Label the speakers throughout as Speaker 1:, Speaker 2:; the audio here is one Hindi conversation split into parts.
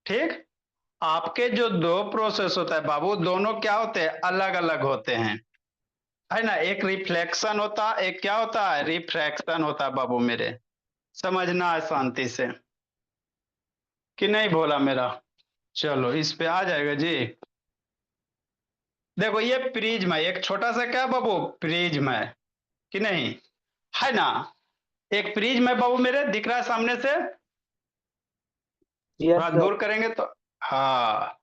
Speaker 1: ठीक। आपके जो दो प्रोसेस होता है बाबू, दोनों क्या होते हैं, अलग अलग होते हैं, है ना। एक रिफ्लेक्शन होता, एक क्या होता है, रिफ्रैक्शन होता है बाबू मेरे। समझना है शांति से, कि नहीं भोला मेरा। चलो इस पे आ जाएगा जी। देखो ये प्रिज्म है, एक छोटा सा क्या बाबू, प्रिज्म है, कि नहीं, है ना। एक प्रिज्म है बाबू मेरे, दिख रहा है सामने से।
Speaker 2: यस
Speaker 1: थोड़ा
Speaker 2: सर।
Speaker 1: दूर करेंगे तो, हाँ।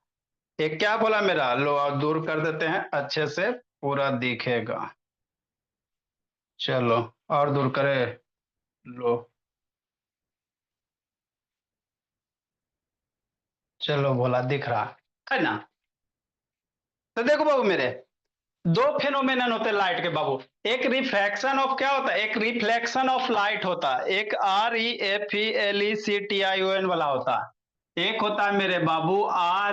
Speaker 1: एक क्या बोला मेरा, लो और दूर कर देते हैं, अच्छे से पूरा दिखेगा। चलो और दूर करे, लो। चलो भोला दिख रहा है ना। तो देखो बाबू मेरे, दो फेनोमेनन होते हैं लाइट के बाबू। एक रिफ्रैक्शन ऑफ क्या होता है, एक रिफ्लेक्शन ऑफ लाइट होता है, एक REFLECTION वाला होता है। एक होता है मेरे बाबू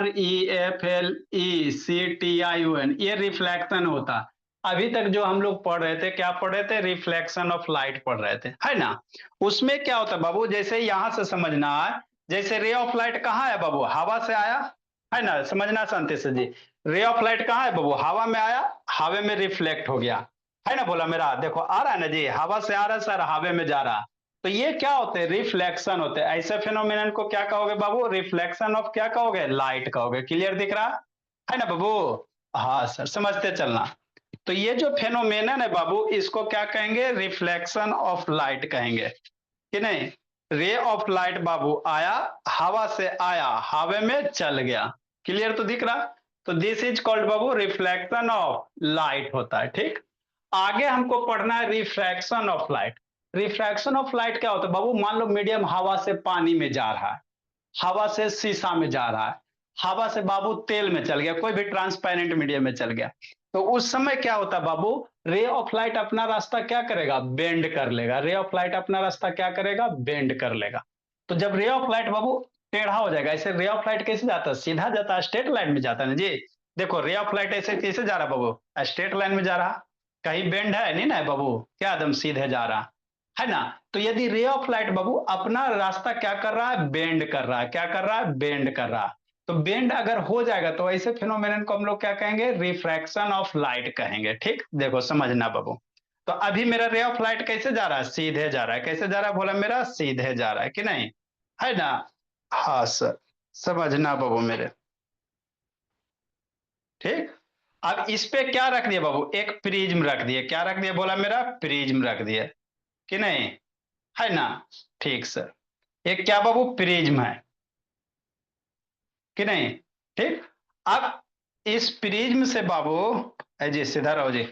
Speaker 1: REFLECTION, ये रिफ्लेक्शन होता है। अभी तक जो हम लोग पढ़ रहे थे, क्या पढ़ रहे थे, रिफ्लेक्शन ऑफ लाइट पढ़ रहे थे, है ना। उसमें क्या होता है बाबू, जैसे यहां से समझना है, जैसे रे ऑफ लाइट कहाँ है बाबू, हवा से आया, है ना। समझना शांति से जी। रे ऑफ लाइट कहाँ है बाबू, हवा में आया, हवा में रिफ्लेक्ट हो गया, है ना। बोला मेरा, देखो आ रहा है ना जी, हवा से आ रहा है सर, हवा में जा रहा है। तो ये क्या होते हैं, रिफ्लेक्शन होते हैं। ऐसे फिनोमिनन को क्या कहोगे बाबू, रिफ्लेक्शन ऑफ क्या कहोगे, लाइट कहोगे। क्लियर दिख रहा है ना बाबू। हाँ सर, समझते चलना। तो ये जो फेनोमेनन है बाबू, इसको क्या कहेंगे, रिफ्लेक्शन ऑफ लाइट कहेंगे, कि नहीं। रे ऑफ लाइट बाबू आया, हवा से आया, हवा में चल गया। क्लियर तो दिख रहा। तो this is called Babu reflection of light होता है, ठीक। आगे हमको पढ़ना है refraction of light. Refraction of light क्या होता है बाबू, मान लो मीडियम हवा से पानी में जा रहा है, हवा से शीशा में जा रहा है, हवा से बाबू तेल में चल गया, कोई भी ट्रांसपेरेंट मीडियम में चल गया। तो उस समय क्या होता है बाबू, रे ऑफ लाइट अपना रास्ता क्या करेगा, बेंड कर लेगा। रे ऑफ लाइट अपना रास्ता क्या करेगा, बेंड कर लेगा। तो जब रे ऑफ लाइट बाबू टेढ़ा हो जाएगा, ऐसे रे ऑफ लाइट कैसे जाता है, सीधा जाता है, स्ट्रेट लाइन में जाता है ना जी। देखो रे ऑफ लाइट ऐसे कैसे जा रहा है बाबू, स्ट्रेट लाइन में जा रहा, कहीं बेंड है नहीं ना बाबू, क्या एकदम सीधे जा रहा, है ना। तो यदि रे ऑफ लाइट बाबू अपना रास्ता क्या कर रहा है, बेंड कर रहा है, क्या कर रहा है, बेंड कर रहा है। तो बेंड अगर हो जाएगा तो ऐसे फिनोमेनन को हम लोग क्या कहेंगे, रिफ्रैक्शन ऑफ लाइट कहेंगे, ठीक। देखो समझना बाबू। तो अभी मेरा रे ऑफ लाइट कैसे जा रहा है, सीधे जा रहा है, कैसे जा रहा है बोला मेरा, सीधे जा रहा है, कि नहीं, है ना। हाँ सर, समझना बाबू मेरे, ठीक। अब इस पे क्या रख दिया बाबू, एक प्रिज्म रख दिया, क्या रख दिया बोला मेरा, प्रिज्म रख दिया, कि नहीं, है ना। ठीक सर। एक क्या बाबू, प्रिज्म है, कि नहीं, ठीक। अब इस प्रिज्म से बाबू, जी सीधा रहो जी,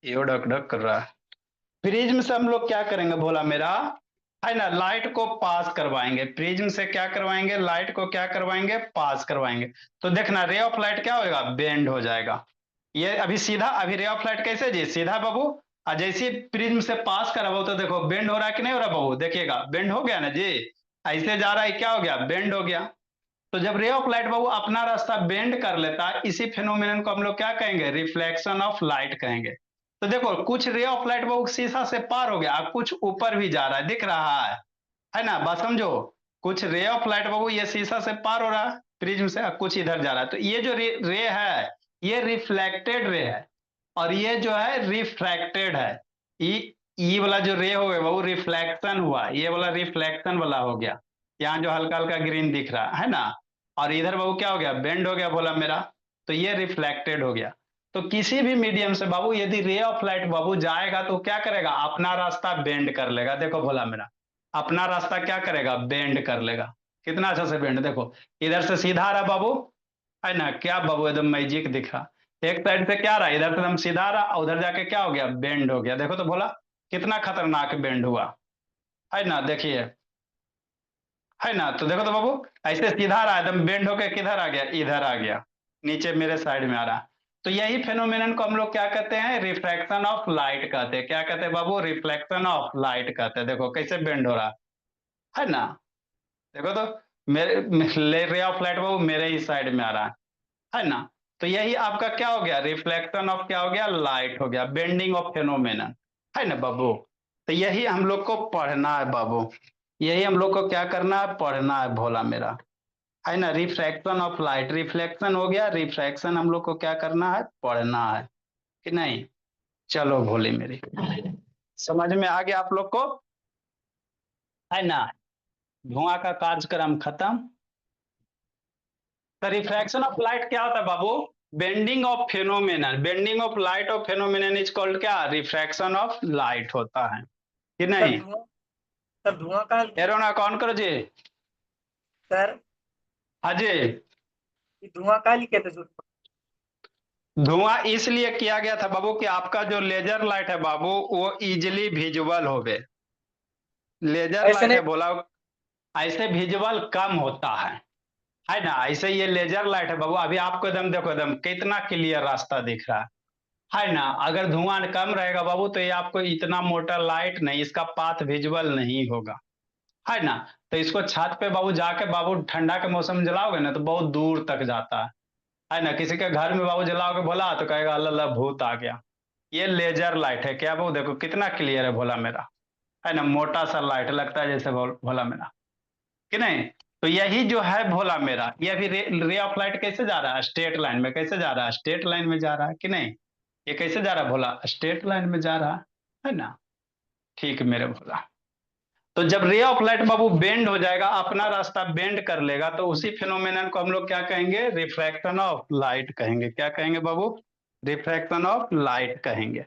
Speaker 1: यो डक डक कर रहा है। प्रिज्म से हम लोग क्या करेंगे बोला मेरा, है ना, लाइट को पास करवाएंगे। प्रिज्म से क्या करवाएंगे, लाइट को क्या करवाएंगे, पास करवाएंगे। तो देखना रे ऑफ लाइट क्या होगा, बेंड हो जाएगा। ये अभी सीधा, अभी रे ऑफ लाइट कैसे जी, सीधा बाबू। और जैसे प्रिज्म से पास करा वो, तो देखो बेंड हो रहा है कि नहीं हो रहा बाबू, देखिएगा बेंड हो गया ना जी। ऐसे जा रहा है, क्या हो गया, बेंड हो गया। तो जब रे ऑफ लाइट बाबू अपना रास्ता बेंड कर लेता है, इसी फिनोमिनन को हम लोग क्या कहेंगे, रिफ्लेक्शन ऑफ लाइट कहेंगे। तो देखो कुछ रे ऑफ लाइट बाबू शीशा से पार हो गया, कुछ ऊपर भी जा रहा है, दिख रहा है ना, बात समझो। कुछ रे ऑफ लाइट बाबू ये शीशा से पार हो रहा है प्रिज्म से, कुछ इधर जा रहा है। तो ये जो रे है, ये रिफ्लेक्टेड रे है, और ये जो है रिफ्रैक्टेड है। ई वाला जो रे हो गया वो रिफ्लेक्शन हुआ, ये वाला रिफ्लेक्शन वाला हो गया। यहाँ जो हल्का हल्का ग्रीन दिख रहा है ना, और इधर बाबू क्या हो गया, बेंड हो गया बोला मेरा। तो ये रिफ्लेक्टेड हो गया। तो किसी भी मीडियम से बाबू यदि रे ऑफ लाइट बाबू जाएगा तो क्या करेगा, अपना रास्ता बेंड कर लेगा। देखो बोला मेरा, अपना रास्ता क्या करेगा, बेंड कर लेगा। कितना अच्छा से बेंड, देखो इधर से सीधा आ रहा बाबू, है ना, क्या बाबू एकदम मैजिक दिखा। एक साइड से क्या रहा, इधर से एकदम सीधा रहा, उधर जाके क्या हो गया, बेंड हो गया। देखो तो बोला कितना खतरनाक बेंड हुआ, है ना, देखिए, है ना। तो देखो तो बाबू ऐसे सीधा रहा, एकदम बेंड होके किधर आ गया, इधर आ गया, नीचे मेरे साइड में आ रहा। तो यही फेनोमेनन को हम लोग क्या कहते हैं, रिफ्लेक्शन ऑफ लाइट कहते हैं। क्या कहते हैं बाबू, रिफ्लेक्शन ऑफ लाइट कहते हैं। देखो कैसे बेंड हो रहा है ना। देखो तो मेरे रे ऑफ लाइट बाबू मेरे ही साइड में आ रहा है ना। तो यही आपका क्या हो गया, रिफ्लेक्शन ऑफ क्या हो गया, लाइट हो गया, बेंडिंग ऑफ फेनोमेनन, है ना बाबू। तो यही हम लोग को पढ़ना है बाबू, यही हम लोग को क्या करना है, पढ़ना है भोला मेरा, है ना, रिफ्रैक्शन ऑफ लाइट, रिफ्लेक्शन हो गया, रिफ्रैक्शन हम लोग को क्या करना है, पढ़ना है कि नहीं। चलो भोले मेरी, समझ में आ गया आप लोग को, है ना। धुआं का कार्यक्रम खत्म। तो रिफ्रैक्शन ऑफ लाइट क्या होता है बाबू, bending of phenomenon, bending of light of phenomenon is called क्या, रिफ्रैक्शन ऑफ लाइट होता है कि
Speaker 2: सर
Speaker 1: नहीं।
Speaker 2: धुआं, सर धुआं का
Speaker 1: एरोना कौन करो जी,
Speaker 2: सर
Speaker 1: हाँ जी।
Speaker 2: ये धुआं का लिखे थे सर।
Speaker 1: धुआं इसलिए किया गया था बाबू कि आपका जो लेजर लाइट है बाबू वो इजिली विजुअल हो गए, लेजर
Speaker 2: ऐसे
Speaker 1: लाइट
Speaker 2: नहीं।
Speaker 1: है बोला, ऐसे विजुअल कम होता है ना। ऐसे ये लेजर लाइट है बाबू, अभी आपको एकदम देखो एकदम कितना क्लियर रास्ता दिख रहा है ना। अगर धुआं कम रहेगा बाबू तो ये आपको इतना मोटा लाइट नहीं, इसका पाथ विजुअल नहीं होगा, है ना। तो इसको छत पे बाबू जाके बाबू ठंडा के मौसम में जलाओगे ना तो बहुत दूर तक जाता है ना। किसी के घर में बाबू जलाओगे भोला तो कहेगा अल्लाह अल्लाह भूत आ गया। ये लेजर लाइट है क्या बाबू, देखो कितना क्लियर है भोला मेरा, है ना, मोटा सा लाइट लगता है जैसे भोला मेरा कि नहीं। तो यही जो है भोला मेरा, ये अभी रे ऑफ लाइट कैसे जा रहा है, स्ट्रेट लाइन में कैसे जा रहा है, स्ट्रेट लाइन में जा रहा है कि नहीं। ये कैसे जा रहा है भोला, स्ट्रेट लाइन में जा रहा है ना। ठीक मेरे भोला। तो जब ray of light Babu bend हो जाएगा, अपना रास्ता बेंड कर लेगा, तो उसी फिनोमेनन को हम लोग क्या कहेंगे, रिफ्रैक्शन ऑफ लाइट कहेंगे। क्या कहेंगे बाबू, रिफ्रैक्शन ऑफ लाइट कहेंगे।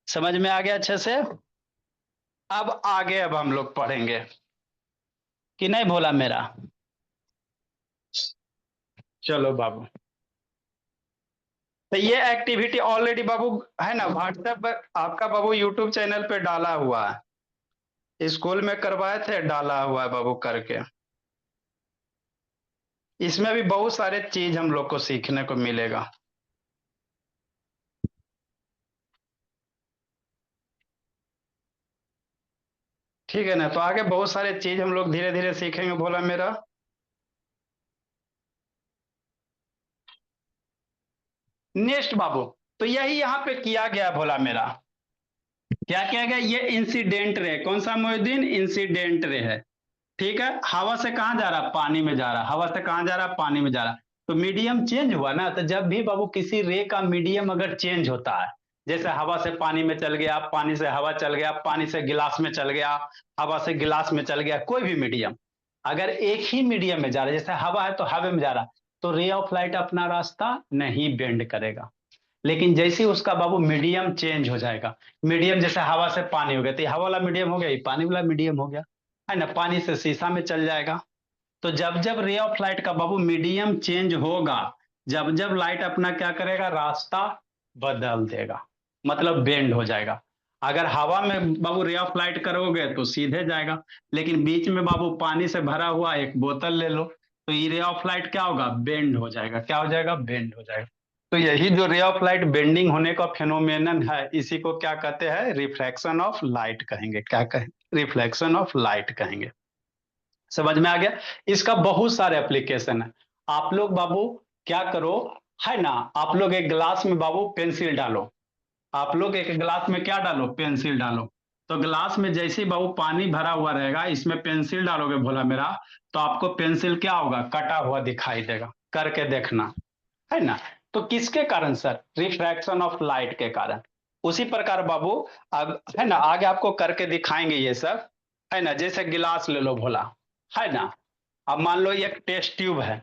Speaker 1: समझ में आ गया अच्छे से। अब आगे अब हम लोग पढ़ेंगे कि नहीं भोला मेरा। चलो बाबू, तो ये एक्टिविटी ऑलरेडी बाबू है ना व्हाट्सएप पर आपका बाबू यूट्यूब चैनल पे डाला हुआ है, स्कूल में करवाए थे, डाला हुआ है बाबू करके। इसमें भी बहुत सारे चीज हम लोग को सीखने को मिलेगा। ठीक है ना, तो आगे बहुत सारे चीज हम लोग धीरे धीरे सीखेंगे भोला मेरा। नेक्स्ट बाबू, तो यही यहाँ पे किया गया भोला मेरा, क्या किया गया, ये इंसिडेंट रे, कौन सा मोहिद्दीन, इंसिडेंट रे है। ठीक है, हवा से कहाँ जा रहा, पानी में जा रहा, हवा से कहाँ जा रहा, पानी में जा रहा। तो मीडियम चेंज हुआ ना, तो जब भी बाबू किसी रे का मीडियम अगर चेंज होता है, जैसे हवा से पानी में चल गया, पानी से हवा चल गया, पानी से गिलास में चल गया, हवा से गिलास में चल गया, कोई भी मीडियम अगर एक ही मीडियम में जा रहा है, जैसे हवा है तो हवा में जा रहा, तो रे ऑफ लाइट अपना रास्ता नहीं बेंड करेगा। लेकिन जैसे ही उसका बाबू मीडियम चेंज हो जाएगा, मीडियम जैसे हवा से पानी हो गया, तो ये हवा वाला मीडियम हो गया, ये पानी वाला मीडियम हो गया, है ना, पानी से शीशा में चल जाएगा। तो जब जब रे ऑफ लाइट का बाबू मीडियम चेंज होगा, जब जब लाइट अपना क्या करेगा, रास्ता बदल देगा, मतलब बेंड हो जाएगा। अगर हवा में बाबू रे ऑफ लाइट करोगे तो सीधे जाएगा, लेकिन बीच में बाबू पानी से भरा हुआ एक बोतल ले लो, तो ये रे ऑफ लाइट क्या होगा, बेंड हो जाएगा, क्या हो जाएगा, बेंड हो जाएगा। तो यही जो रे ऑफ लाइट बेंडिंग होने का फिनोमेनन है, इसी को क्या कहते हैं, रिफ्रैक्शन ऑफ लाइट कहेंगे। क्या कहें, रिफ्लेक्शन ऑफ लाइट कहेंगे। समझ में आ गया। इसका बहुत सारे एप्लीकेशन है। आप लोग बाबू क्या करो, है ना, आप लोग एक गिलास में बाबू पेंसिल डालो, आप लोग एक गिलास में क्या डालो, पेंसिल डालो। तो गिलास में जैसे ही बाबू पानी भरा हुआ रहेगा, इसमें पेंसिल डालोगे भोला मेरा, तो आपको पेंसिल क्या होगा, कटा हुआ दिखाई देगा, करके देखना, है ना। तो किसके कारण सर, रिफ्रैक्शन ऑफ लाइट के कारण। उसी प्रकार बाबू अब है ना, आगे आपको करके दिखाएंगे ये सब, है ना। जैसे गिलास ले लो भोला, है ना। अब मान लो ये एक टेस्ट ट्यूब है,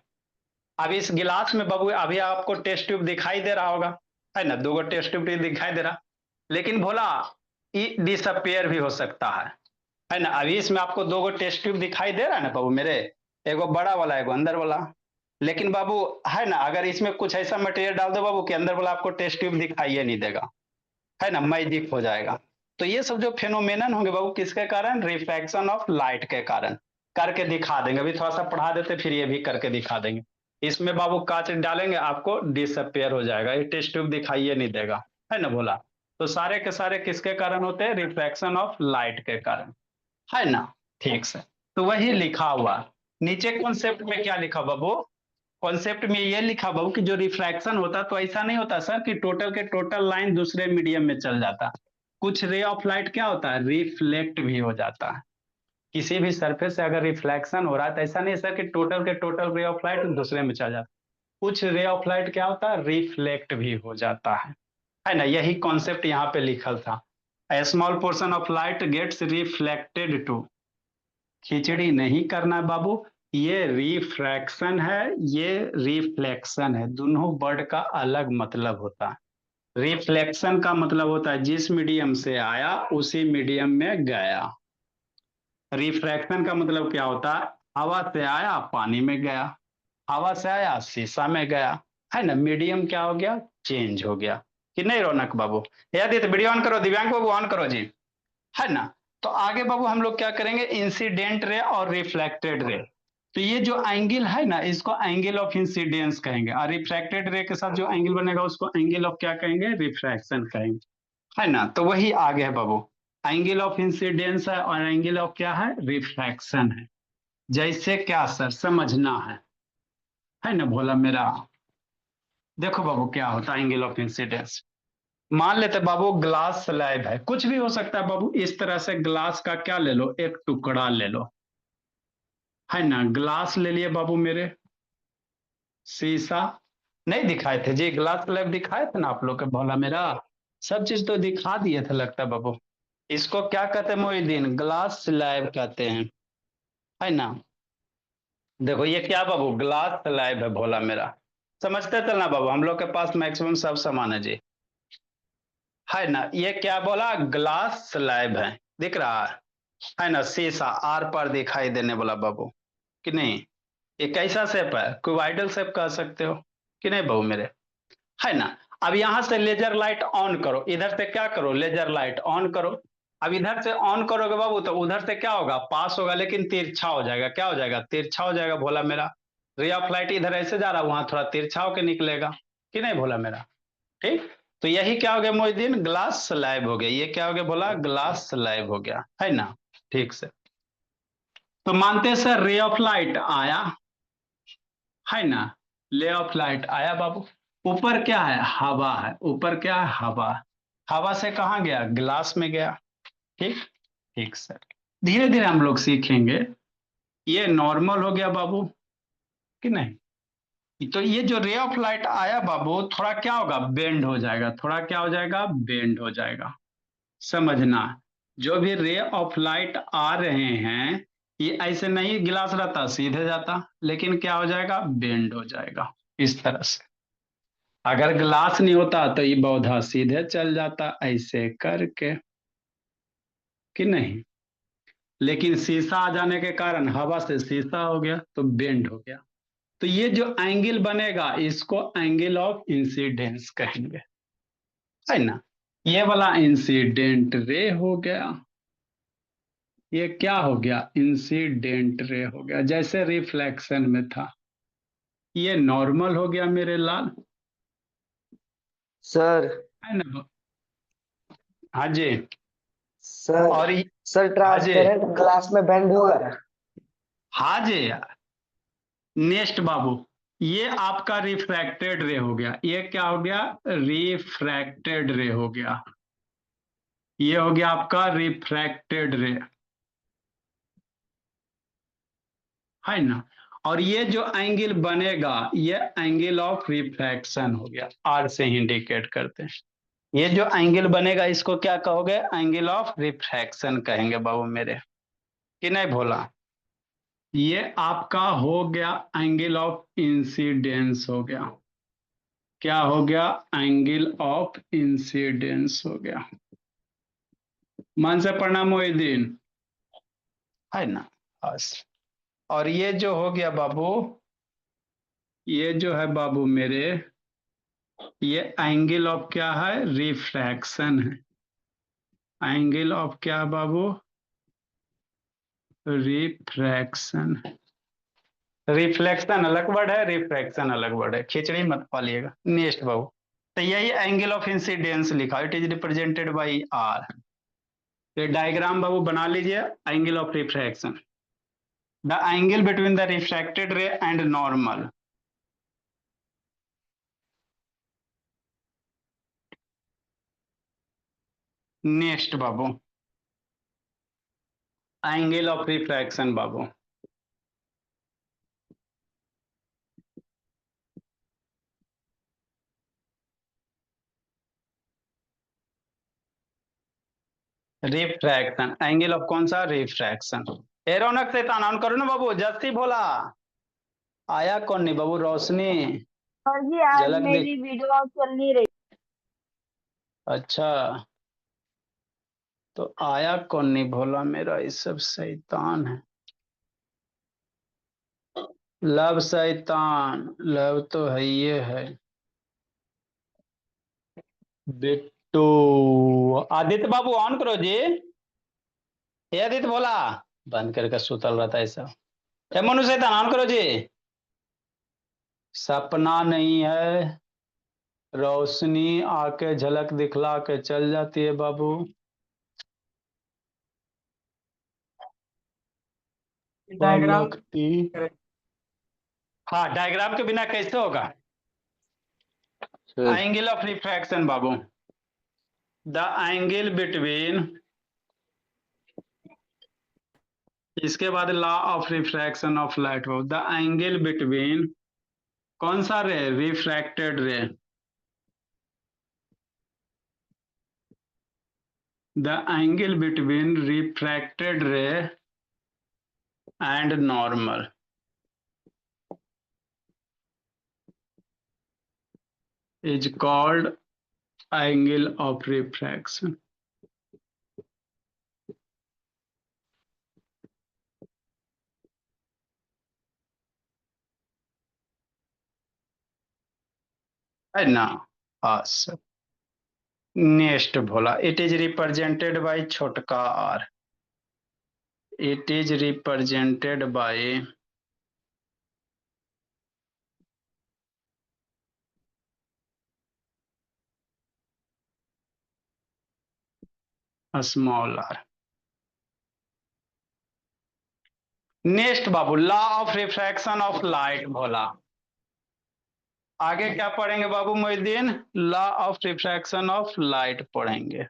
Speaker 1: अब इस गिलास में बाबू अभी आपको टेस्ट ट्यूब दिखाई दे रहा होगा, है ना, दो गो टेस्ट ट्यूब दिखाई दे रहा, लेकिन भोला ये डिसअपियर भी हो सकता है ना। अभी इसमें आपको दो गो टेस्ट ट्यूब दिखाई दे रहा है ना बाबू मेरे, एगो बड़ा वाला एगो अंदर वाला। लेकिन बाबू है ना, अगर इसमें कुछ ऐसा मटेरियल डाल दो बाबू कि अंदर वाला आपको टेस्ट ट्यूब दिखाई नहीं देगा, है ना, मैजिक हो जाएगा। तो ये सब जो फेनोमेनन होंगे बाबू किसके कारण, रिफ्रैक्शन ऑफ लाइट के कारण। करके दिखा देंगे, अभी थोड़ा सा पढ़ा देते फिर ये भी करके दिखा देंगे। इसमें बाबू कांच डालेंगे, आपको डिसअपियर हो जाएगा, ये टेस्ट ट्यूब दिखाई नहीं देगा, है ना बोला। तो सारे के सारे किसके कारण होते हैं, रिफ्रैक्शन ऑफ लाइट के कारण, है ना। ठीक से, तो वही लिखा हुआ नीचे कॉन्सेप्ट में, क्या लिखा बाबू, कॉन्सेप्ट में ये लिखा बाबू कि जो रिफ्रैक्शन होता तो ऐसा नहीं होता सर कि टोटल के टोटल लाइन दूसरे मीडियम में चल जाता, कुछ रे ऑफ लाइट क्या होता है, रिफ्लेक्ट भी हो जाता है किसी भी सरफेस से अगर रिफ्लेक्शन हो रहा है तो ऐसा नहीं सर कि टोटल के टोटल रे ऑफ लाइट दूसरे में चला जाता, कुछ रे ऑफ लाइट क्या होता है, रिफ्लेक्ट भी हो जाता है ना। यही कॉन्सेप्ट यहाँ पे लिखल था, a small portion of light gets reflected to, खिचड़ी नहीं करना बाबू, ये रिफ्रैक्शन है, ये रिफ्लेक्शन है, दोनों वर्ड का अलग मतलब होता है। रिफ्लेक्शन का मतलब होता है जिस मीडियम से आया उसी मीडियम में गया। रिफ्रैक्शन का मतलब क्या होता है, हवा से आया पानी में गया, हवा से आया शीशा में गया, है ना, मीडियम क्या हो गया, चेंज हो गया। कि नहीं रौनक बाबू, यदि तो वीडियो ऑन करो, दिव्यांग बाबू ऑन करो जी, है ना। तो आगे बाबू हम लोग क्या करेंगे, इंसिडेंट रे और रिफ्लेक्टेड रे। तो ये जो एंगल है ना, इसको एंगल ऑफ इंसिडेंस कहेंगे, और रिफ्लेक्टेड रे के साथ जो एंगल बनेगा उसको एंगल ऑफ क्या कहेंगे, रिफ्रैक्शन कहेंगे, है ना। तो वही आगे है बाबू, एंगल ऑफ इंसिडेंस है और एंगल ऑफ क्या है, रिफ्रैक्शन है। जैसे क्या सर, समझना है ना भोला मेरा। देखो बाबू क्या होता है एंगल ऑफ इंसिडेंस। मान लेते बाबू ग्लास स्लैब है, कुछ भी हो सकता है बाबू, इस तरह से ग्लास का क्या ले लो, एक टुकड़ा ले लो, है ना। ग्लास ले लिए बाबू मेरे, शीशा नहीं दिखाए थे जी, ग्लास स्लैब दिखाए थे ना आप लोग के भोला मेरा, सब चीज तो दिखा दिए थे लगता है बाबू। इसको क्या कहते हैं मोहिदीन, ग्लास स्लैब कहते हैं, है ना। देखो ये क्या बाबू, ग्लास स्लैब है भोला मेरा, समझते चलना बाबू, हम लोग के पास मैक्सिमम सब सामान है जी, है ना। ये क्या बोला, ग्लास स्लैब है, दिख रहा है ना, शीशा आर पार दिखाई देने वाला बाबू, कि नहीं। ये कैसा शेप है, क्यूबाइडल शेप कह सकते हो, कि नहीं बाबू मेरे, है ना। अब यहां से लेजर लाइट ऑन करो, इधर से क्या करो, लेजर लाइट ऑन करो। अब इधर से ऑन करोगे बाबू तो उधर से क्या होगा, पास होगा, लेकिन तिरछा हो जाएगा, क्या हो जाएगा, तिरछा हो जाएगा भोला मेरा। रे ऑफ लाइट इधर ऐसे जा रहा है, वहां थोड़ा तिरछा होके निकलेगा, कि नहीं भोला मेरा। ठीक, तो यही क्या हो गया मोहिद्दीन, ग्लास स्लैब हो गया, ये क्या हो गया बोला, ग्लास स्लैब हो गया, है ना। ठीक से, तो मानते हैं सर रे ऑफ लाइट आया, है ना, ले ऑफ लाइट आया बाबू, ऊपर क्या है, हवा है, ऊपर क्या है, हवा, हवा से कहाँ गया, ग्लास में गया। ठीक, ठीक सर, धीरे धीरे हम लोग सीखेंगे। ये नॉर्मल हो गया बाबू, कि नहीं। तो ये जो रे ऑफ लाइट आया बाबू, थोड़ा क्या होगा, बेंड हो जाएगा, थोड़ा क्या हो जाएगा, बेंड हो जाएगा। समझना, जो भी रे ऑफ लाइट आ रहे हैं, ये ऐसे नहीं गिलास रहता सीधे जाता, लेकिन क्या हो जाएगा, बेंड हो जाएगा इस तरह से। अगर ग्लास नहीं होता तो ये पौधा सीधे चल जाता ऐसे करके, कि नहीं। लेकिन शीशा आ जाने के कारण हवा से शीशा हो गया तो बेंड हो गया। तो ये जो एंगल बनेगा इसको एंगल ऑफ इंसिडेंस कहेंगे, है ना। ये वाला इंसिडेंट रे हो गया, ये क्या हो गया, इंसिडेंट रे हो गया, जैसे रिफ्लेक्शन में था। ये नॉर्मल हो गया मेरे लाल,
Speaker 3: सर
Speaker 1: है ना। हाँ जी,
Speaker 3: सर
Speaker 1: और
Speaker 3: सर
Speaker 1: हाँ जी,
Speaker 3: ट्रांसपेरेंट ग्लास में बेंड होगा।
Speaker 1: हाँ जी। नेक्स्ट बाबू, ये आपका रिफ्रैक्टेड रे हो गया, ये क्या हो गया, रिफ्रैक्टेड रे हो गया, ये हो गया आपका रिफ्रैक्टेड रे, है ना। और ये जो एंगल बनेगा ये एंगल ऑफ रिफ्रैक्शन हो गया, आर से इंडिकेट करते हैं। ये जो एंगल बनेगा इसको क्या कहोगे, एंगल ऑफ रिफ्रैक्शन कहेंगे बाबू मेरे, कि नहीं भोला। ये आपका हो गया एंगल ऑफ इंसिडेंस हो गया, क्या हो गया, एंगल ऑफ इंसिडेंस हो गया। मन से पढ़ना मोहिदीन, है ना। बस, और ये जो हो गया बाबू, ये जो है बाबू मेरे, ये एंगल ऑफ क्या है, रिफ्रैक्शन है। एंगल ऑफ क्या है बाबू, रिफ्रैक्शन। रिफ्लेक्शन अलग वर्ड है, रिफ्रैक्शन अलग वर्ड है, खिचड़ी मत पालिएगा। नेक्स्ट बाबू, तो यही एंगल ऑफ इंसिडेंस लिखा, it is represented by R. ये डायग्राम बाबू बना लीजिए, angle of refraction, the angle between the refracted ray and normal. Next बाबू, एंगल ऑफ रिफ्रैक्शन बाबू। रिफ्रैक्शन, एंगल ऑफ कौन सा? रिफ्रैक्शन। ए रौनक से ऑन करो ना बाबू, जस्ती भोला आया कौन नहीं बाबू? रोशनी
Speaker 4: सर जी आज
Speaker 1: झलक
Speaker 4: मेरी
Speaker 1: दिख।
Speaker 4: वीडियो चल नहीं रही।
Speaker 1: अच्छा, तो आया कौन नहीं भोला मेरा? ये सब शैतान है। लव शैतान, लव तो है ये है। बिट्टू, आदित्य बाबू ऑन करो जी। ये आदित्य भोला बंद करके सुतल रहता है ऐसा। ए मनु शैतान ऑन करो जी। सपना नहीं है, रोशनी आके झलक दिखला के चल जाती है बाबू।
Speaker 2: डायग्राम
Speaker 1: पलकती। हाँ, डायग्राम के बिना कैसे होगा? एंगल ऑफ रिफ्रैक्शन बाबू, द एंगल बिटवीन, इसके बाद law of refraction of light बाबू, द एंगल बिटवीन कौन सा ray? Refracted ray. The angle between refracted ray and normal is called angle of refraction. है ना? awesome. Next Bhola, it is represented by छोटका R. It is represented by small R. Next बाबू, law of refraction of light Bhola. आगे क्या पढ़ेंगे बाबू Mohiddin? Law of refraction of light पढ़ेंगे।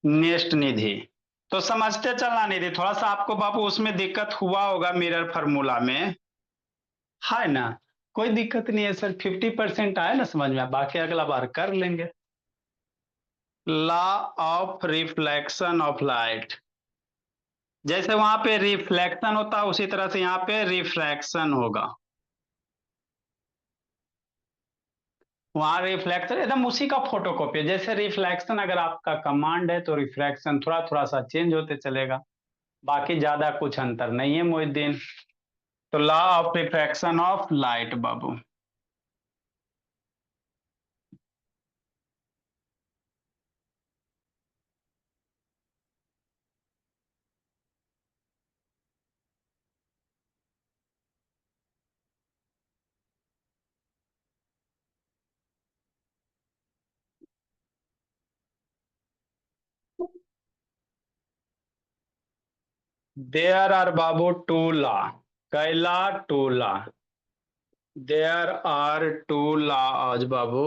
Speaker 1: नेक्स्ट निधि, तो समझते चलना निधि, थोड़ा सा आपको बाबू उसमें दिक्कत हुआ होगा मिरर फार्मूला में, है ना? कोई दिक्कत नहीं है सर, 50% आया ना समझ में, बाकी अगला बार कर लेंगे। Law of reflection of light, जैसे वहां पे रिफ्लेक्शन होता है उसी तरह से यहाँ पे रिफ्रैक्शन होगा। वहां रिफ्लेक्शन एकदम उसी का फोटोकॉपी है। जैसे रिफ्लेक्शन अगर आपका कमांड है तो रिफ्रैक्शन थोड़ा थोड़ा सा चेंज होते चलेगा, बाकी ज्यादा कुछ अंतर नहीं है मोहिद्दीन। तो law of refraction of light बाबू, देयर आर बाबू टू लॉ। कैला two law, there are two laws बाबू।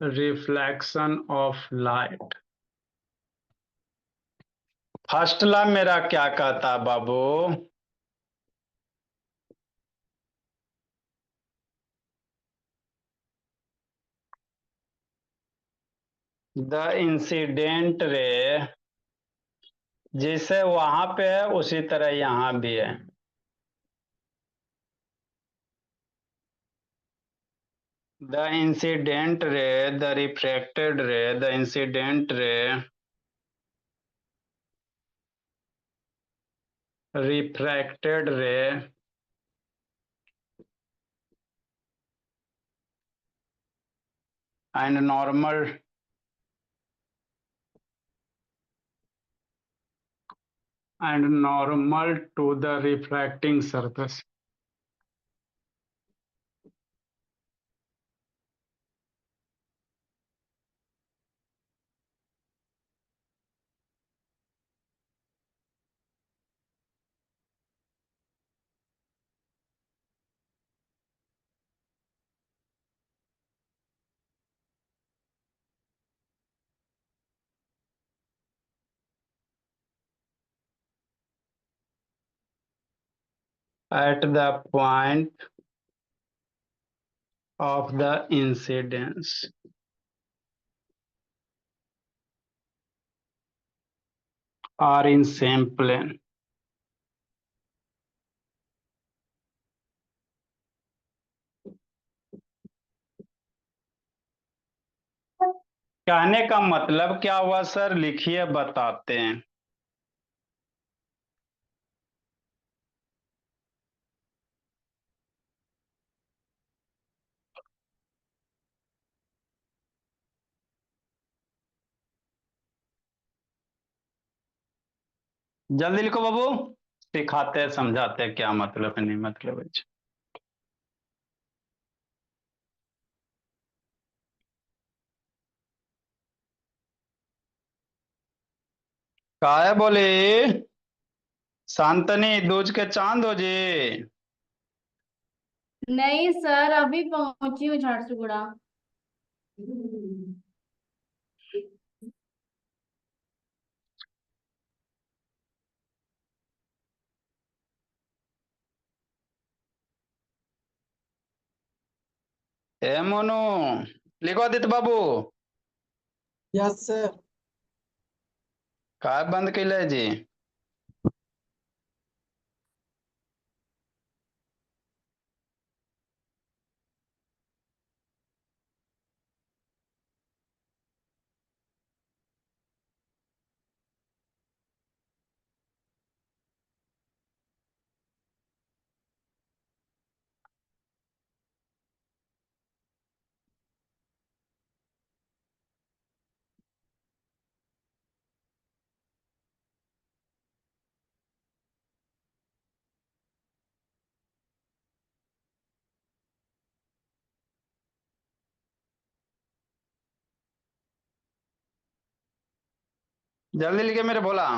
Speaker 1: Reflection of light, first law मेरा क्या कहता बाबू? द इंसिडेंट रे जैसे वहां पे है उसी तरह यहां भी है। The incident ray, the refracted ray, the incident ray, refracted ray and normal to the refracting surface. At the point of the incidence are in same plane. कहने का मतलब क्या हुआ सर, लिखिए बताते हैं। जल्दी लिखो बाबू, सिखाते हैं समझाते हैं क्या मतलब है नहीं मतलब है। काहे बोले शांतनी दूज के चांद हो जी।
Speaker 5: नहीं सर, अभी पहुंची हूँ झारसुगुड़ा।
Speaker 1: ए मोनू, लिखो आदित्य बाबू।
Speaker 2: Yes sir.
Speaker 1: काय बंद कैले जी। जल्दी लिखे मेरे भोला।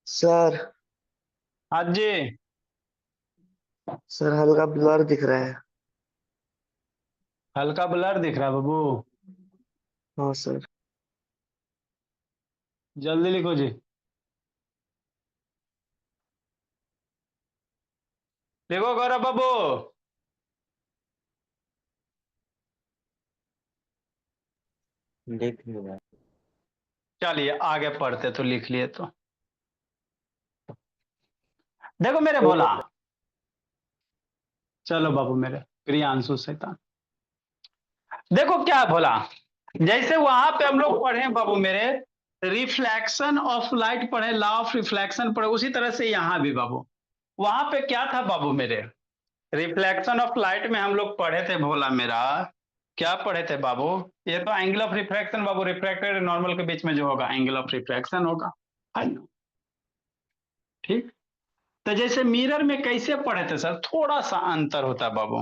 Speaker 3: सर।
Speaker 1: हाँ जी।
Speaker 3: सर हल्का ब्लर दिख रहा है।
Speaker 1: हल्का ब्लर दिख रहा है बाबू।
Speaker 3: हाँ सर।
Speaker 1: जल्दी लिखो जी। लिखो गौरव बाबू।
Speaker 3: देख लिया।
Speaker 1: चलिए आगे पढ़ते तो लिख लिए तो। देखो मेरे
Speaker 3: तो
Speaker 1: भोला, चलो बाबू मेरे प्रियांशु शैतान। देखो क्या है भोला, जैसे वहां पे हम लोग पढ़े बाबू मेरे, रिफ्लेक्शन ऑफ लाइट पढ़े, लॉ ऑफ रिफ्लेक्शन पढ़े, उसी तरह से यहाँ भी बाबू। वहां पे क्या था बाबू मेरे, रिफ्लेक्शन ऑफ लाइट में हम लोग पढ़े थे भोला मेरा, क्या पढ़े थे बाबू, ये तो angle of refraction Babu, refracted normal के बीच में जो होगा एंगल ऑफ रिफ्रैक्शन होगा, है ना। ठीक। तो जैसे मिरर में कैसे पढ़े थे सर, थोड़ा सा अंतर होता है बाबू।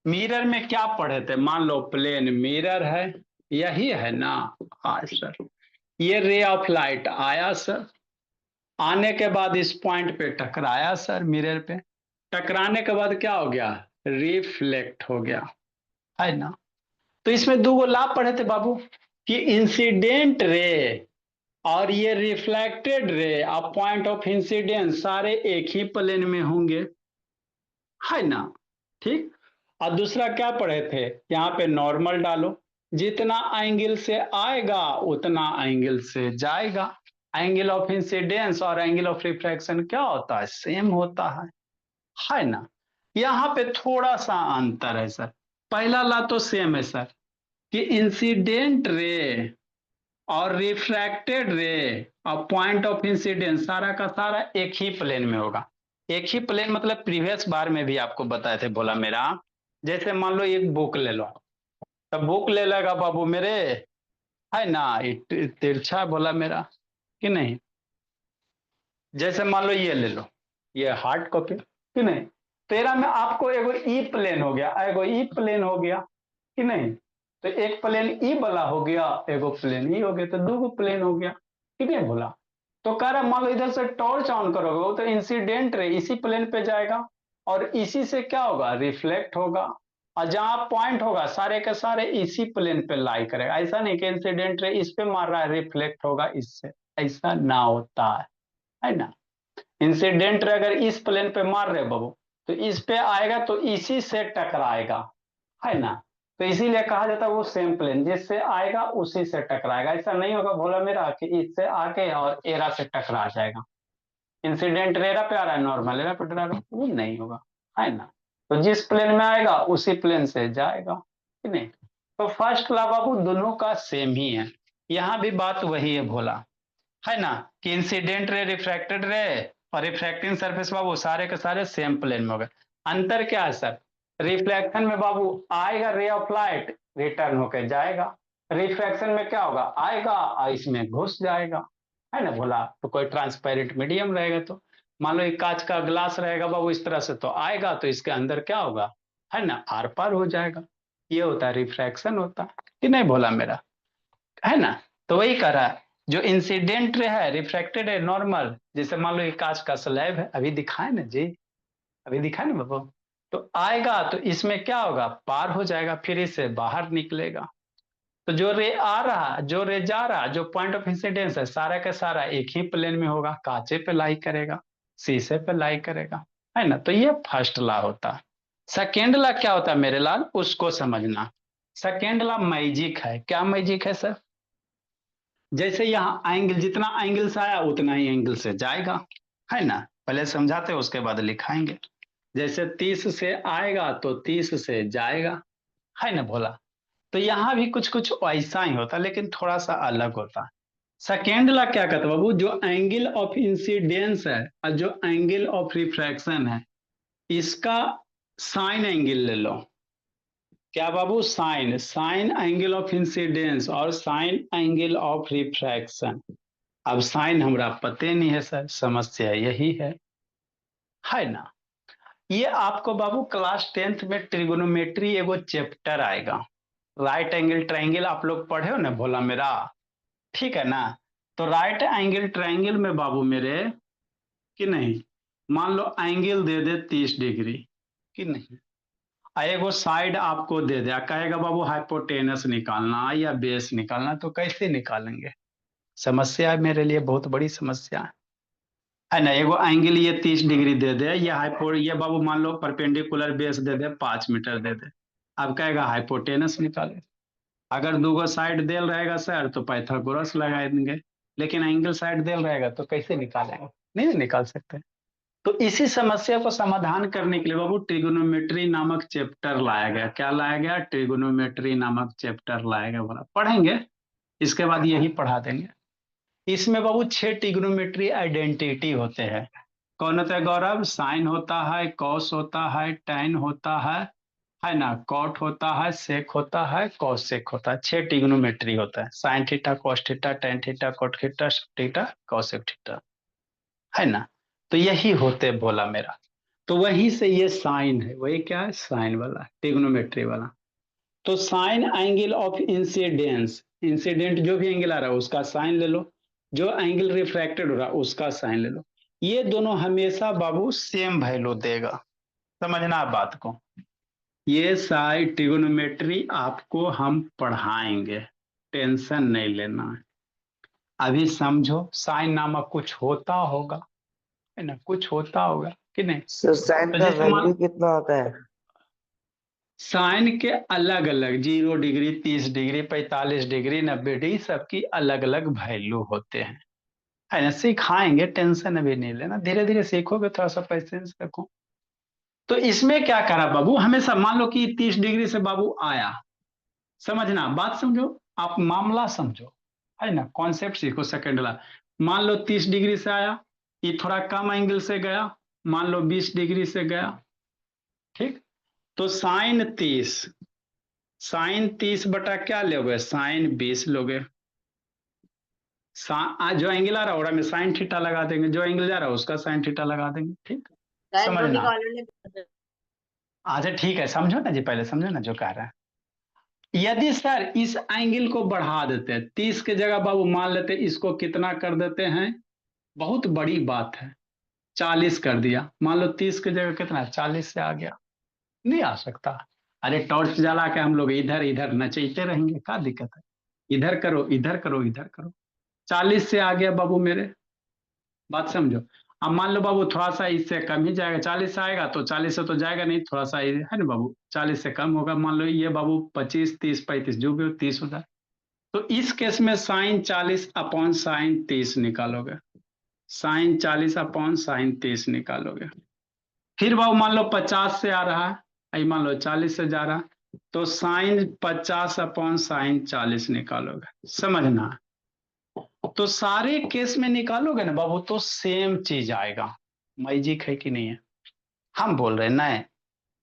Speaker 1: मिरर में क्या पढ़े थे, मान लो प्लेन मिरर है, यही है ना। हाँ सर, ये रे ऑफ लाइट आया सर, आने के बाद इस पॉइंट पे टकराया सर मिरर पे, टकराने के बाद क्या हो गया, रिफ्लेक्ट हो गया, है ना। तो इसमें दो लाभ पढ़े थे बाबू, कि इंसिडेंट रे और ये रिफ्लेक्टेड रे और पॉइंट ऑफ इंसिडेंस सारे एक ही प्लेन में होंगे, है ना। ठीक। और दूसरा क्या पढ़े थे, यहाँ पे नॉर्मल डालो, जितना एंगल से आएगा उतना एंगल से जाएगा। एंगल ऑफ इंसिडेंस और एंगल ऑफ रिफ्रैक्शन क्या होता है, सेम होता है ना। यहाँ पे थोड़ा सा अंतर है सर। पहला ला तो सेम है सर, कि इंसिडेंट रे और रिफ्रैक्टेड रे और पॉइंट ऑफ इंसिडेंस सारा का सारा एक ही प्लेन में होगा। एक ही प्लेन मतलब प्रीवियस बार में भी आपको बताए थे बोला मेरा, जैसे मान लो एक बुक ले लो, तो बुक ले लेगा बाबू मेरे, है ना, तिरछा बोला मेरा कि नहीं। जैसे मान लो ये ले लो, ये हार्ड कॉपी कि नहीं, तेरा में आपको एगो ई प्लेन हो गया, एगो ई प्लेन हो गया कि नहीं, तो एक प्लेन ई वाला हो गया, एगो प्लेन ई हो गया, तो दो प्लेन हो गया, ठीक है बोला। तो कह रहा मान लो इधर से टॉर्च ऑन करोगे, वो तो इंसिडेंट रे इसी प्लेन पे जाएगा और इसी से क्या होगा, रिफ्लेक्ट होगा, और जहां पॉइंट होगा सारे के सारे इसी प्लेन पे लाई करेगा। ऐसा नहीं कि इंसिडेंट रे इस पे मार रहा है रिफ्लेक्ट होगा इससे, ऐसा ना होता है ना। इंसिडेंट रे अगर इस प्लेन पे मार रहे बाबू, तो इस पे आएगा तो इसी से टकराएगा, है ना। तो इसीलिए कहा जाता है वो सेम प्लेन, जिससे आएगा उसी से टकराएगा। ऐसा नहीं होगा भोला मेरा कि इससे आके और एरा से टकरा जाएगा, इंसिडेंट रेरा पे आ रहा है, नॉर्मल एरा पे टकरा, वो नहीं होगा, है ना। तो जिस प्लेन में आएगा उसी प्लेन से जाएगा कि नहीं। तो फर्स्ट ला बाबू दोनों का सेम ही है, यहाँ भी बात वही है भोला, है ना, कि इंसिडेंट रे रिफ्रैक्टेड रे और रिफ्रैक्टिंग सरफेस बाबू सारे के सारे सेम प्लेन में हो गए। अंतर क्या है सर, रिफ्लेक्शन में बाबू आएगा रे ऑफ लाइट, रिटर्न होकर जाएगा, रिफ्रैक्शन में क्या होगा, आएगा और इसमें घुस जाएगा, है ना बोला। तो कोई ट्रांसपेरेंट मीडियम रहेगा, तो मान लो एक कांच का ग्लास रहेगा बाबू इस तरह से, तो आएगा तो इसके अंदर क्या होगा, है ना, आर पार हो जाएगा। ये होता है रिफ्रैक्शन, होता है कि नहीं बोला मेरा, है ना। तो वही कह रहा है, जो इंसिडेंट है रिफ्रैक्टेड है नॉर्मल, जैसे मान लो ये कांच का स्लैब है, अभी दिखाए ना जी, अभी दिखाए ना बाबू, तो आएगा तो इसमें क्या होगा, पार हो जाएगा, फिर इससे बाहर निकलेगा। तो जो रे आ रहा, जो रे जा रहा, जो पॉइंट ऑफ इंसिडेंस है सारा का सारा एक ही प्लेन में होगा, कांचे पे लाई करेगा, शीशे पे लाई करेगा, है ना। तो ये फर्स्ट लॉ होता है। सेकेंड लॉ क्या होता है मेरे लाल, उसको समझना। सेकेंड लॉ मैजिक है। क्या मैजिक है सर, जैसे यहाँ एंगल, जितना एंगल से आया उतना ही एंगल से जाएगा, है ना। पहले समझाते हैं उसके बाद लिखाएंगे। जैसे 30 से आएगा तो 30 से जाएगा, है ना भोला। तो यहाँ भी कुछ कुछ ऐसा ही होता, लेकिन थोड़ा सा अलग होता है। सेकेंड ला क्या कहते बाबू, जो एंगल ऑफ इंसिडेंस है और जो एंगल ऑफ रिफ्रैक्शन है, इसका साइन एंगल ले लो। क्या बाबू, sine, sine angle of incidence और साइन एंगल ऑफ रिफ्रैक्शन। अब साइन हमरा पते नहीं है सर, समस्या यही है ना। ये आपको बाबू क्लास 10th में ट्रिगोनोमेट्री एगो चैप्टर आएगा, राइट एंगल ट्रायंगल आप लोग पढ़े हो ना भोला मेरा, ठीक है ना। तो राइट एंगल ट्रायंगल में बाबू मेरे, कि नहीं, मान लो एंगल दे दे 30 डिग्री, कि नहीं, एगो साइड आपको दे दिया, कहेगा बाबू हाइपोटेनस निकालना या बेस निकालना, तो कैसे निकालेंगे, समस्या है मेरे लिए, बहुत बड़ी समस्या है ना। एगो एंगल ये 30 डिग्री दे दे, ये बाबू मान लो परपेंडिकुलर बेस दे दे 5 मीटर दे दे, अब कहेगा हाइपोटेनस निकाले। अगर दूगो साइड देल रहेगा सर तो पाइथागोरस लगा देंगे, लेकिन एंगल साइड देल रहेगा तो कैसे निकालेंगे, नहीं निकाल सकते। तो इसी समस्या को समाधान करने के लिए बाबू ट्रिगोनोमेट्री नामक चैप्टर लाया गया। क्या लाया गया, ट्रिगोनोमेट्री नामक चैप्टर लाया गया, बोला पढ़ेंगे, इसके बाद यही पढ़ा देंगे। इसमें बाबू 6 ट्रिगोनोमेट्री आइडेंटिटी होते हैं। कौन होता है गौरव, साइन होता है, कॉस होता है, टैन होता है ना, कॉट होता है, सेक होता है, कॉसेक होता है। 6 ट्रिगोनोमेट्री होता है, sine theta, cos theta, tan theta, cot theta, sec theta, cosec theta, है ना। तो यही होते बोला मेरा। तो वहीं से ये साइन है, वही क्या है, साइन वाला, ट्रिगोनोमेट्री वाला। तो sign angle of incidence, incident जो भी एंगल आ रहा है उसका साइन ले लो, जो एंगल रिफ्रैक्टेड हो रहा है उसका साइन ले लो। ये दोनों हमेशा बाबू सेम वैल्यू देगा, समझना आप बात को। ये सारी ट्रिगोनोमेट्री आपको हम पढ़ाएंगे, टेंशन नहीं लेना है। अभी समझो साइन नामक कुछ होता होगा, है ना, कुछ होता होगा कि नहीं।
Speaker 3: सर साइन
Speaker 1: तो
Speaker 3: का
Speaker 1: जैसे
Speaker 3: वैल्यू कितना होता है?
Speaker 1: साइन के अलग अलग 0 डिग्री, 30 डिग्री, 45 डिग्री, 90 डिग्री, सबकी अलग अलग वैल्यू होते हैं, है ना। सिखाएंगे, टेंशन अभी नहीं लेना, धीरे धीरे सीखोगे, थोड़ा सा पेशेंस रखो। तो इसमें क्या करा बाबू, हमेशा मान लो कि 30 डिग्री से बाबू आया, समझना बात, समझो आप, मामला समझो, है ना, कॉन्सेप्ट सीखो। सेकेंड ला, मान लो 30 डिग्री से आया, ये थोड़ा कम एंगल से गया, मान लो 20 डिग्री से गया, ठीक। तो साइन 30, साइन 30 बटा क्या लोगे, साइन 20 लोगे। जो एंगल आ रहा है में साइन थीटा लगा देंगे, जो एंगल जा रहा है उसका साइन थीटा लगा देंगे, ठीक,
Speaker 4: गाइस रोटी
Speaker 1: समझना।
Speaker 4: का ऑर्डर ले।
Speaker 1: अच्छा ठीक है, समझो ना जी, पहले समझो ना जो कह रहा है। यदि सर इस एंगल को बढ़ा देते हैं 30 के जगह बाबू, मान लेते हैं इसको कितना कर देते हैं, बहुत बड़ी बात है, 40 कर दिया, मान लो 30 की जगह कितना 40 से आ गया, नहीं आ सकता। अरे टॉर्च जला के हम लोग इधर इधर नचते रहेंगे, क्या दिक्कत है, इधर करो इधर करो इधर करो, 40 से आ गया बाबू मेरे, बात समझो। अब मान लो बाबू थोड़ा सा इससे कम ही जाएगा, 40 से आएगा तो 40 से तो जाएगा नहीं, थोड़ा सा है ना बाबू, 40 से कम होगा, मान लो ये बाबू 25 30 35 जो भी हो 30 होता है। तो इस केस में साइन 40 अपॉन साइन 30 निकालोगे, साइन 40 अपॉन साइन 30 निकालोगे। फिर बाबू मान लो 50 से आ रहा है, आई मान लो 40 से जा रहा है, तो साइन 50 अपॉन साइन 40 निकालोगे, समझना। तो सारे केस में निकालोगे ना बाबू तो सेम चीज आएगा। मैजिक है कि नहीं है, हम बोल रहे नहीं।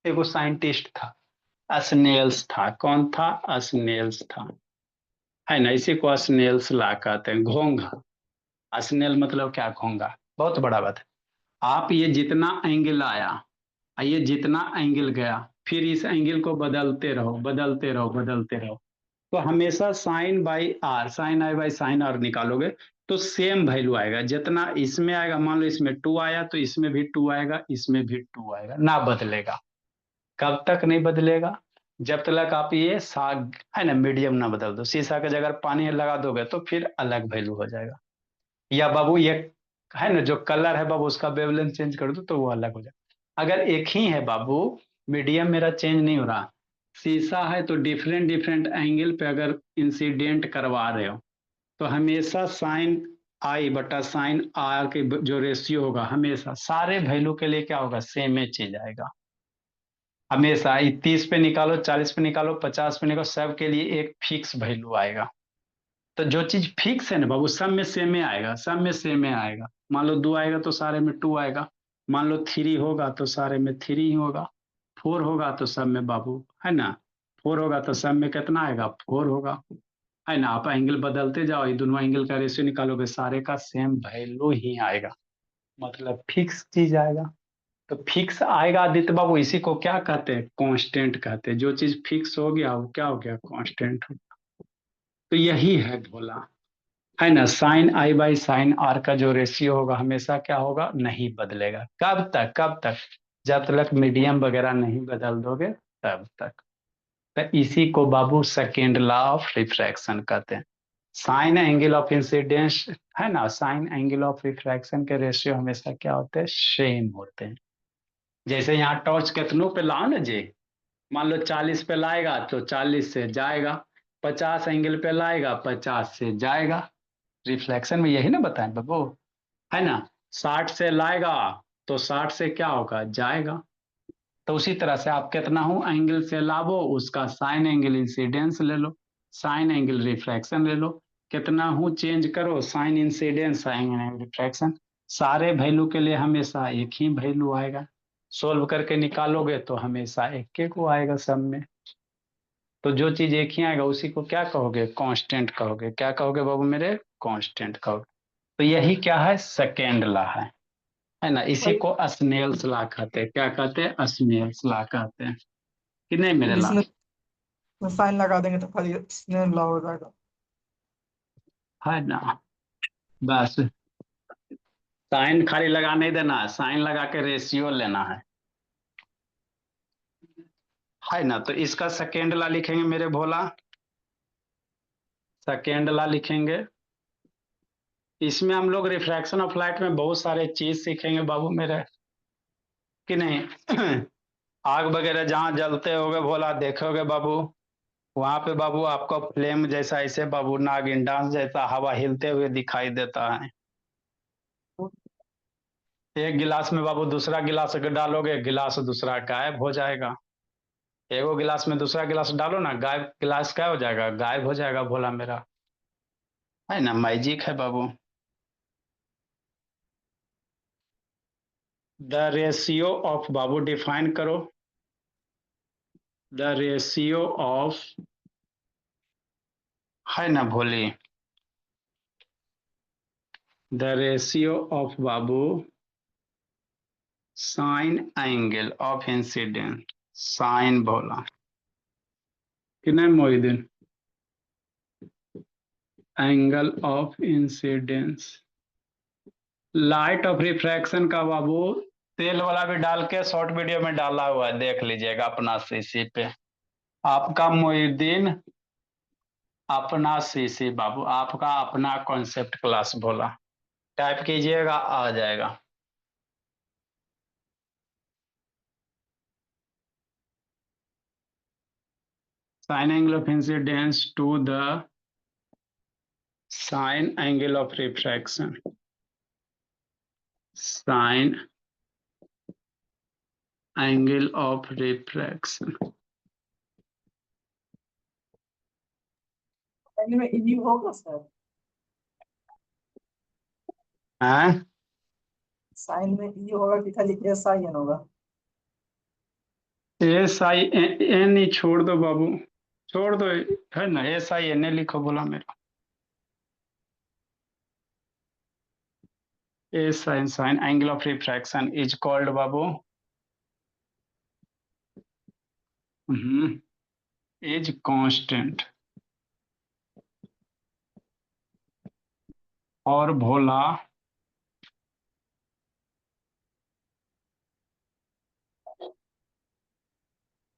Speaker 1: एगो साइंटिस्ट था, स्नेल्स था, कौन था, स्नेल्स था, है ना, इसी को स्नेल्स ला कहते हैं, घोंघा। स्नेल मतलब क्या, घोंघा, बहुत बड़ा बात है। आप ये जितना एंगल आया, ये जितना एंगल गया, फिर इस एंगल को बदलते रहो बदलते रहो बदलते रहो, तो हमेशा sine by R, sine I by sine R निकालोगे तो सेम वैल्यू आएगा। जितना इसमें आएगा, मान लो इसमें 2 आया तो इसमें भी 2 आएगा, इसमें भी 2 आएगा, ना बदलेगा। कब तक नहीं बदलेगा, जब तक आप ये साग है ना मीडियम ना बदल दो। शीशा के जगह पानी लगा दोगे तो फिर अलग वैल्यू हो जाएगा। या बाबू ये है ना जो कलर है बाबू, उसका वेवलेंथ चेंज कर दो तो वो अलग हो जाएगा। अगर एक ही है बाबू, मीडियम मेरा चेंज नहीं हो रहा, शीशा है तो डिफरेंट डिफरेंट एंगल पे अगर इंसिडेंट करवा रहे हो, तो हमेशा साइन आई बटा साइन आर के जो रेशियो होगा, हमेशा सारे वैल्यू के लिए क्या होगा, सेम ही चीज आएगा हमेशा। 30 पे निकालो, 40 पे निकालो, 50 पे निकालो, सब के लिए एक फिक्स वैल्यू आएगा। तो जो चीज फिक्स है ना बाबू, सब में सेम में आएगा, सब में सेम में आएगा। मान लो 2 आएगा तो सारे में 2 आएगा, मान लो 3 होगा तो सारे में 3 ही होगा, 4 होगा तो सब में बाबू, है ना, 4 होगा तो सब में कितना आएगा, 4 होगा, है ना। आप एंगल बदलते जाओ, ये दोनों एंगल का रेशियो निकालोगे, सारे का सेम वैल्यू ही आएगा, मतलब फिक्स चीज आएगा। तो फिक्स आएगा आदित्य बाबू, इसी को क्या कहते हैं, कांस्टेंट कहते हैं। जो चीज फिक्स हो गया वो क्या हो गया, कांस्टेंट हो गया। तो यही है भोला, है ना। Sine I by sine R का जो रेशियो होगा हमेशा क्या होगा, नहीं बदलेगा। कब तक, कब तक, जब तक मीडियम वगैरह नहीं बदल दोगे तब तक। तो इसी को बाबू सेकेंड लॉ ऑफ रिफ्रैक्शन कहते हैं। साइन एंगल ऑफ इंसिडेंस, है ना, साइन एंगल ऑफ रिफ्रैक्शन के रेशियो हमेशा क्या होते हैं, सेम होते हैं। जैसे यहाँ टॉर्च कितनों पे लाओ ना जी, मान लो 40 पे लाएगा तो 40 से जाएगा, 50 एंगल पे लाएगा 50 से जाएगा। रिफ्लेक्शन में यही ना बताएं बाबू, है ना। 60 से लाएगा तो 60 से क्या होगा, जाएगा। तो उसी तरह से आप कितना हो एंगल से लावो, उसका साइन एंगल इंसिडेंस ले लो, साइन एंगल रिफ्रैक्शन ले लो। कितना हूं चेंज करो, sine incidence sine angle refraction, सारे वैल्यू के लिए हमेशा एक ही वैल्यू आएगा। सोल्व करके निकालोगे तो हमेशा एक के को आएगा सब में। तो जो चीज एक ही आएगा उसी को क्या कहोगे, कांस्टेंट कहोगे। क्या कहोगे बाबू मेरे, कांस्टेंट कहोगे। तो यही क्या है, सेकेंड लॉ है ना। इसी को स्नेल्स लॉ कहते हैं। क्या कहते हैं, स्नेल्स लॉ कहते हैं कि नहीं मेरे लाल,
Speaker 2: इसमें साइन लगा देंगे तो खाली स्नेल लॉ हो जाएगा।
Speaker 1: है ना। बस साइन खाली लगा नहीं देना है, साइन लगा के रेशियो लेना है ना। तो इसका सेकेंड लॉ लिखेंगे मेरे भोला, सेकेंड लॉ लिखेंगे। इसमें हम लोग रिफ्रैक्शन ऑफ लाइट में बहुत सारे चीज सीखेंगे बाबू मेरे, कि नहीं। आग वगैरह जहाँ जलते होगे भोला देखोगे बाबू, वहां पे बाबू आपको फ्लेम जैसा ऐसे बाबू नागिन डांस जैसा हवा हिलते हुए दिखाई देता है। एक गिलास में बाबू दूसरा गिलास अगर डालोगे, गिलास दूसरा गायब हो जाएगा। एगो गिलास में दूसरा गिलास डालो ना, गायब गिलास क्या हो जाएगा, गायब हो जाएगा भोला मेरा, है ना। मैजिक है बाबू। द रेशियो ऑफ बाबू डिफाइन करो, द रेशियो ऑफ, है ना भोली, द रेशियो ऑफ बाबू sine angle of incidence, sine बोला कि नहीं Mohiddin? Angle of incidence, light of refraction का बाबू तेल वाला भी डाल के शॉर्ट वीडियो में डाला हुआ है, देख लीजिएगा अपना सीसी पे। आपका मोहिदीन अपना सीसी बाबू, आपका अपना कॉन्सेप्ट क्लास बोला, टाइप कीजिएगा आ जाएगा। Sine angle of incidence to the sine angle of refraction, sine angle of refraction.
Speaker 2: Sine में ई होगा सर?
Speaker 1: हैं?
Speaker 2: साइन में ई होगा कि खाली एस आई एन होगा?
Speaker 1: एस आई एन ही छोड़ दो बाबू, छोड़ दो, है ना, एस आई एन ए लिखो बोला मेरा। A sine, sine angle of refraction is called बाबू इज कांस्टेंट, और Bhola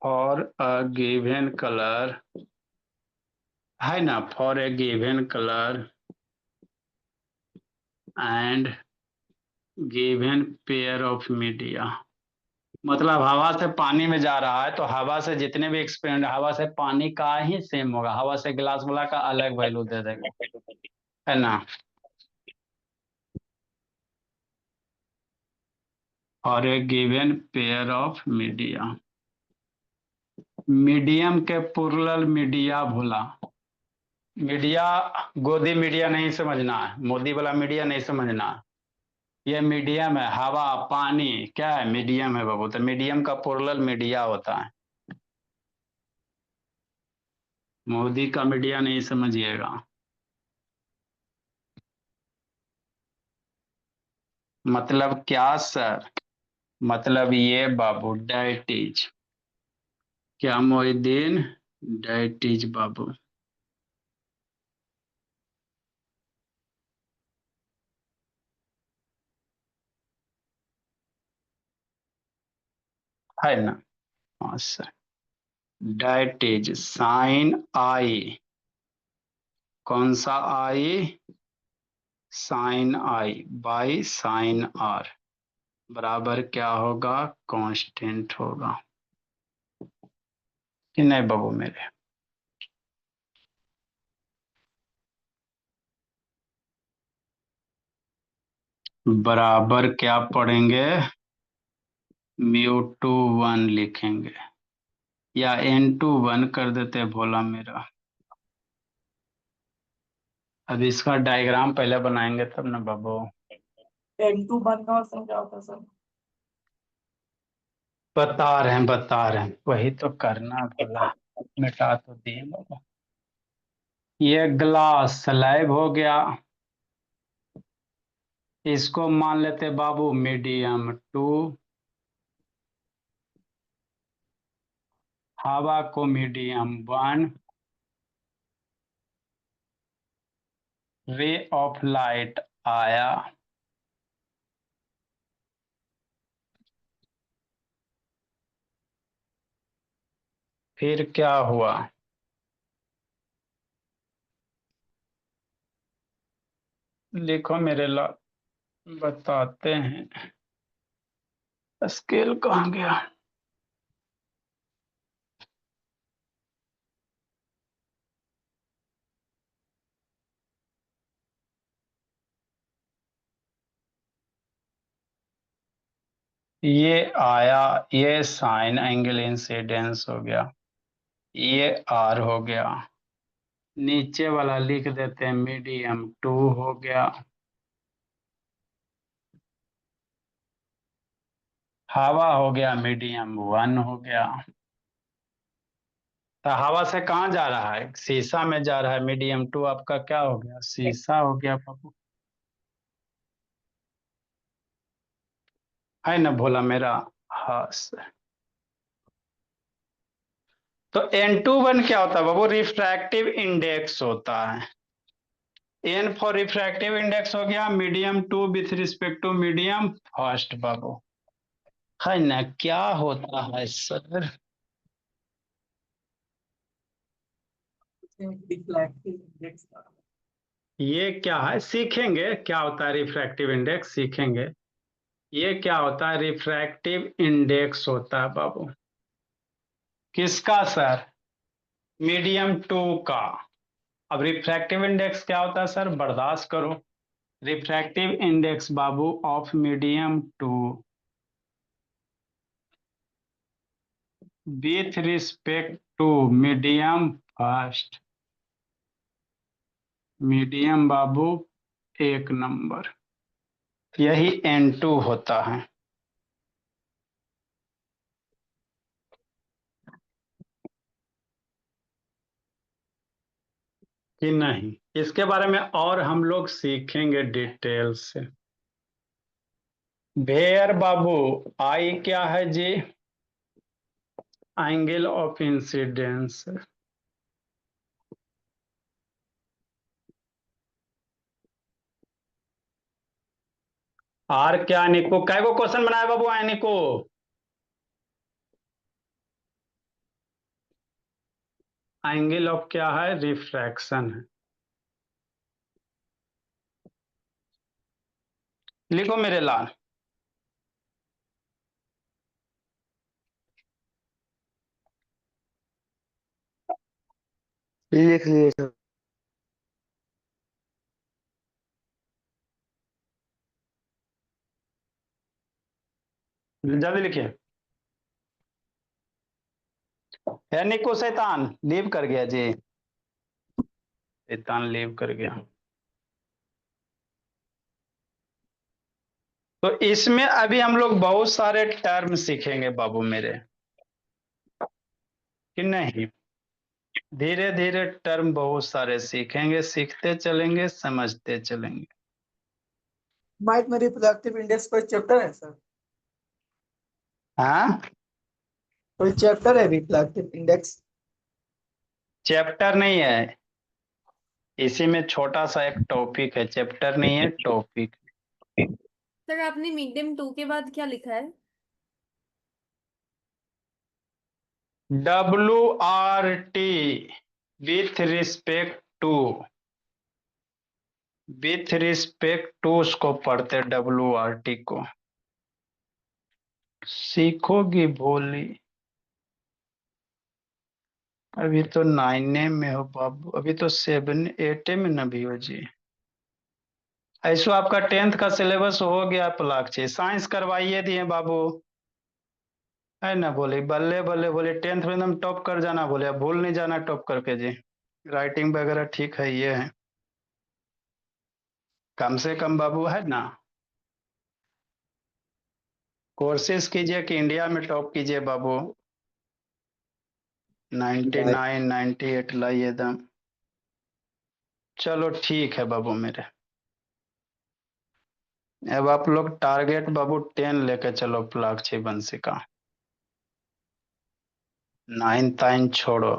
Speaker 1: for a given colour, है ना, for a given colour and given pair of media. मतलब हवा से पानी में जा रहा है तो हवा से जितने भी एक्सपेंड, हवा से पानी का ही सेम होगा, हवा से गिलास वाला का अलग वैल्यू दे देगा, है ना। और a given pair of media, medium के प्लुरल मीडिया भूला, मीडिया गोदी मीडिया नहीं समझना है, मोदी वाला मीडिया नहीं समझना है, ये मीडियम है, हवा पानी क्या है, मीडियम है बाबू, तो मीडियम का प्लुरल मीडिया होता है, मोदी का मीडिया नहीं समझिएगा। मतलब क्या सर? मतलब ये बाबू डेट इज, क्या मोहिद्दीन? डेट इज बाबू, है ना। हाँ sir, that is sine I, कौन सा आई? Sine I by sine R बराबर क्या होगा? कांस्टेंट होगा कि नहीं बाबू मेरे? बराबर क्या पढ़ेंगे? म्यू टू वन लिखेंगे, या एन टू वन कर देते हैं भोला मेरा। अब इसका डायग्राम पहले बनाएंगे तब ना बाबू।
Speaker 2: N2 वन का मतलब क्या होता है सर?
Speaker 1: बता रहे हैं, वही तो करना भोला, मिटा तो दिए बाबू। ये ग्लास स्लैब हो गया, इसको मान लेते बाबू मीडियम टू, हवा को medium one, ray of light आया, फिर क्या हुआ? लिखो मेरे ला, बताते हैं। स्केल कहाँ गया? ये आया, ये साइन एंगल इंसिडेंस हो गया, ये आर हो गया, नीचे वाला लिख देते हैं मीडियम टू हो गया, हवा हो गया मीडियम वन हो गया। तो हवा से कहाँ जा रहा है? शीशा में जा रहा है, मीडियम टू आपका क्या हो गया? शीशा हो गया बाबू, है ना भोला मेरा? हाँ सर। तो N21 क्या होता है बाबू? रिफ्रैक्टिव इंडेक्स होता है। N फॉर रिफ्रैक्टिव इंडेक्स हो गया, medium 2 with respect to medium first बाबू, है ना? क्या होता है सर?
Speaker 2: रिफ्लेक्टिव इंडेक्स
Speaker 1: ये क्या है? सीखेंगे क्या होता है रिफ्रैक्टिव इंडेक्स, सीखेंगे। ये क्या होता है? रिफ्रैक्टिव इंडेक्स होता है बाबू। किसका सर? मीडियम 2 का। अब रिफ्रैक्टिव इंडेक्स क्या होता है सर? बर्दाश्त करो। रिफ्रैक्टिव इंडेक्स बाबू of medium 2 with respect to medium first, medium बाबू 1 नंबर, यही N2 होता है। कि नहीं? इसके बारे में और हम लोग सीखेंगे डिटेल से। भेयर बाबू आई क्या है जी? Angle of incidence. आर क्या निको? कै को क्वेश्चन बनाया बाबू आय निको? एंगल ऑफ क्या है? रिफ्रैक्शन है। लिखो मेरे लाल।
Speaker 3: लिख लिए सर।
Speaker 1: जल्दी लिखिए। है निको शैतान लीव कर गया जी, शैतान लीव कर गया। तो इसमें अभी हम लोग बहुत सारे टर्म सीखेंगे बाबू मेरे, कि नहीं? धीरे धीरे टर्म बहुत सारे सीखेंगे, सीखते चलेंगे, समझते चलेंगे।
Speaker 2: माइट में रिफ्लेक्टिव इंडेक्स कोई चैप्टर है सर?
Speaker 1: हाँ,
Speaker 2: कोई चैप्टर है रिफ्लेक्टिव इंडेक्स?
Speaker 1: चैप्टर नहीं है, इसी में छोटा सा एक टॉपिक है, चैप्टर नहीं है, टॉपिक।
Speaker 5: सर आपने मीडियम 2 के बाद क्या लिखा है?
Speaker 1: WRT with respect to, with respect to उसको पढ़ते WRT को। सीखोगी भोली? अभी तो 9 में हो बाबू, अभी तो 7 8 में न भी हो जी। ऐसो आपका 10th का सिलेबस हो गया पलाक्षी, साइंस करवाइए दिए बाबू, है ना? बोले बल्ले बल्ले, बोले 10th में एकदम टॉप कर जाना, बोले अब भूल नहीं जाना टॉप करके जी। राइटिंग वगैरह ठीक है, ये है कम से कम बाबू, है ना? कोशिश कीजिए कि इंडिया में टॉप कीजिए बाबू, 99 98 लाइए एकदम। चलो ठीक है बाबू मेरे। अब आप लोग टारगेट बाबू 10 लेके चलो पलाक्षी बंसी का, 9 ताइन छोड़ो।